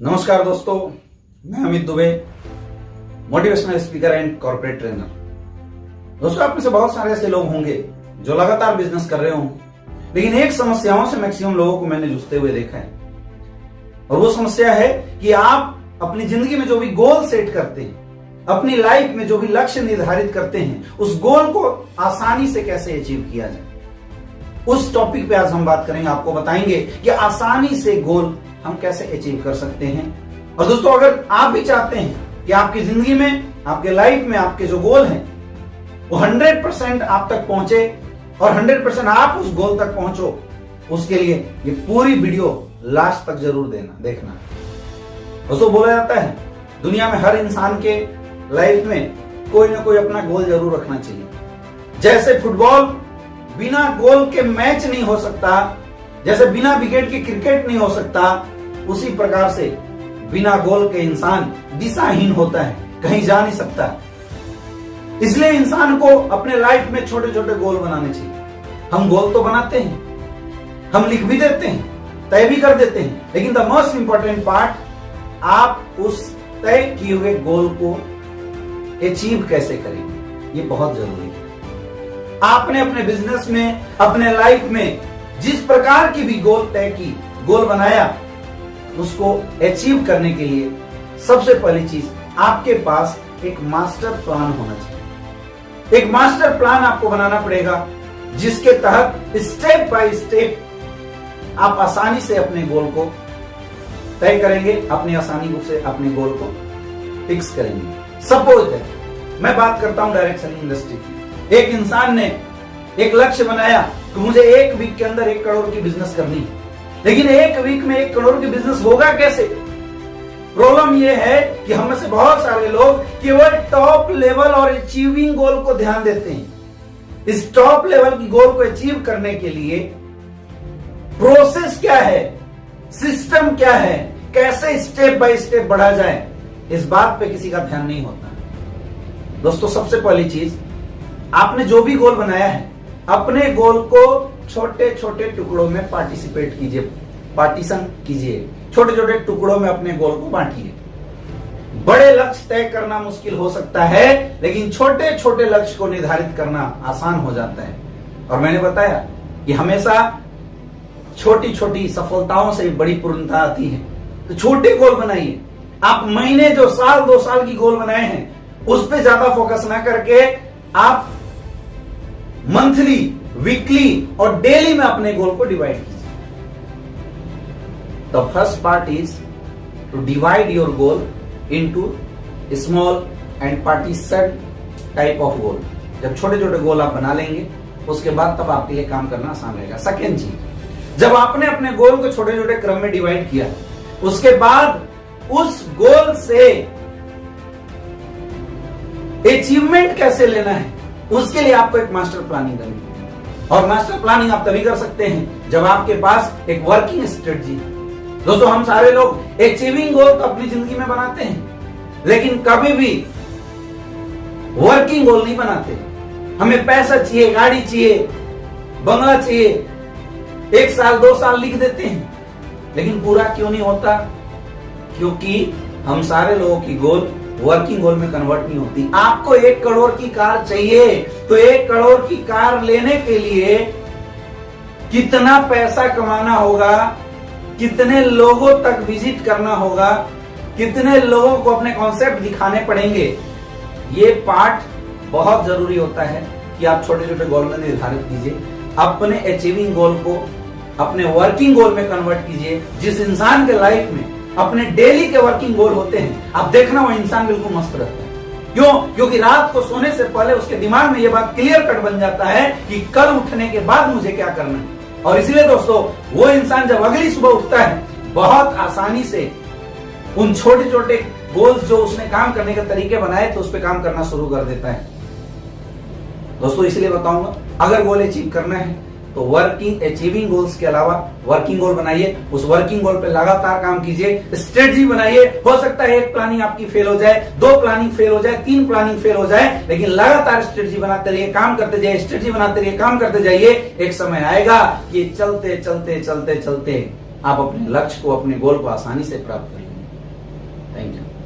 नमस्कार दोस्तों, मैं Amit Dubey, motivational speaker and corporate trainer. दोस्तों, आप में से बहुत सारे ऐसे लोग होंगे जो लगातार बिजनेस कर रहे हों, लेकिन एक समस्याओं से मैक्सिमम लोगों को मैंने जूझते हुए देखा है। और वो समस्या है कि आप अपनी जिंदगी में जो भी गोल सेट करते हैं, अपनी लाइफ में जो भी लक्ष्य निर्धारित करते हैं, उस गोल को आसानी से कैसे अचीव किया जाए। उस टॉपिक पे आज हम बात करेंगे। आपको बताएंगे कि आसानी से गोल हम कैसे अचीव कर सकते हैं। और दोस्तों, अगर आप भी चाहते हैं कि आपकी जिंदगी में, आपके लाइफ में आपके जो गोल हैं वो 100% आप तक पहुंचे और 100% आप उस गोल तक पहुंचो, उसके लिए ये पूरी वीडियो लास्ट तक जरूर देखना। दोस्तों, बोला जाता है दुनिया में हर इंसान के लाइफ में कोई ना कोई अपना गोल जरूर रखना चाहिए। जैसे फुटबॉल बिना गोल के मैच नहीं हो सकता, जैसे बिना विकेट के क्रिकेट नहीं हो सकता, उसी प्रकार से बिना गोल के इंसान दिशाहीन होता है, कहीं जा नहीं सकता। इसलिए इंसान को अपने लाइफ में छोटे छोटे गोल बनाने चाहिए। हम गोल तो बनाते हैं, हम लिख भी देते हैं, तय भी कर देते हैं, लेकिन द मोस्ट इंपॉर्टेंट पार्ट, आप उस तय किए हुए गोल को अचीव कैसे करेंगे, ये बहुत जरूरी है। आपने अपने बिजनेस में, अपने लाइफ में जिस प्रकार की भी गोल तय की, गोल बनाया, उसको अचीव करने के लिए सबसे पहली चीज आपके पास एक मास्टर प्लान होना चाहिए। एक मास्टर प्लान आपको बनाना पड़ेगा, जिसके तहत स्टेप बाय स्टेप आप आसानी से अपने गोल को तय करेंगे, अपनी आसानी से अपने गोल को फिक्स करेंगे। सपोज है, मैं बात करता हूं डायरेक्ट सेलिंग इंडस्ट्री की। एक इंसान ने एक लक्ष्य बनाया कि मुझे 1 वीक के अंदर 1 करोड़ की बिजनेस करनी है, लेकिन 1 वीक में 1 करोड़ की बिजनेस होगा कैसे? प्रॉब्लम यह है कि हम में से बहुत सारे लोग केवल टॉप लेवल और अचीविंग गोल को ध्यान देते हैं। इस टॉप लेवल की गोल को अचीव करने के लिए प्रोसेस क्या है, सिस्टम क्या है, कैसे स्टेप बाय स्टेप बढ़ा जाए, इस बात पे किसी का ध्यान नहीं होता। दोस्तों, सबसे पहली चीज, आपने जो भी गोल बनाया है, अपने गोल को छोटे छोटे टुकड़ों में पार्टीशन कीजिए। छोटे छोटे टुकड़ों में अपने गोल को बांटिए। बड़े लक्ष्य तय करना मुश्किल हो सकता है, लेकिन छोटे छोटे लक्ष्य को निर्धारित करना आसान हो जाता है। और मैंने बताया कि हमेशा छोटी छोटी सफलताओं से बड़ी पूर्णता आती है। तो छोटे गोल बनाइए। आप महीने, जो साल 2 साल की गोल बनाए हैं, उस पर ज्यादा फोकस ना करके आप मंथली, वीकली और डेली में अपने गोल को डिवाइड कीजिए। The first part is to divide your goal into small and partition type of goal. जब छोटे छोटे गोल आप बना लेंगे, उसके बाद तब आपके लिए काम करना आसान रहेगा। सेकेंड चीज, जब आपने अपने गोल को छोटे छोटे क्रम में डिवाइड किया, उसके बाद उस गोल से अचीवमेंट कैसे लेना है, उसके लिए आपको एक मास्टर प्लानिंग करनी है। और मास्टर प्लानिंग आप तभी कर सकते हैं जब आपके पास एक वर्किंग स्ट्रेटजी। दोस्तों, हम सारे लोग अचीविंग गोल तो अपनी जिंदगी में बनाते हैं, लेकिन कभी भी वर्किंग गोल नहीं बनाते। हमें पैसा चाहिए, गाड़ी चाहिए, बंगला चाहिए, 1 साल 2 साल लिख देते हैं, लेकिन पूरा क्यों नहीं होता? क्योंकि हम सारे लोगों की गोल वर्किंग गोल में कन्वर्ट नहीं होती। आपको 1 करोड़ की कार चाहिए, तो 1 करोड़ की कार लेने के लिए कितना पैसा कमाना होगा, कितने लोगों तक विजिट करना होगा, कितने लोगों को अपने कॉन्सेप्ट दिखाने पड़ेंगे, ये पार्ट बहुत जरूरी होता है कि आप छोटे छोटे गोल में निर्धारित कीजिए। अपने अचीविंग गोल को अपने वर्किंग गोल में कन्वर्ट कीजिए। जिस इंसान के लाइफ में अपने डेली के वर्किंग गोल होते हैं, आप देखना वो इंसान बिल्कुल मस्त रहता है। क्यों? क्योंकि रात को सोने से पहले उसके दिमाग में ये बात क्लियर कट बन जाता है कि कल उठने के बाद मुझे क्या करना है। और इसलिए दोस्तों, वो इंसान जब अगली सुबह उठता है, बहुत आसानी से उन छोटे छोटे गोल्स जो उसने काम करने के तरीके बनाए थे, उस पर काम करना शुरू कर देता है। दोस्तों, इसलिए बताऊंगा, अगर गोल अचीव करना है तो अचीविंग गोल्स के अलावा वर्किंग गोल बनाइए। उस वर्किंग गोल पे लगातार काम कीजिए, स्ट्रेटजी बनाइए। हो सकता है 1 प्लानिंग आपकी फेल हो जाए, 2 प्लानिंग फेल हो जाए, 3 प्लानिंग फेल हो जाए, लेकिन लगातार स्ट्रेटजी बनाते रहिए, काम करते जाइए, स्ट्रेटजी बनाते रहिए, काम करते जाइए। एक समय आएगा कि चलते चलते चलते चलते आप अपने लक्ष्य को, अपने गोल को आसानी से प्राप्त करेंगे। Thank you.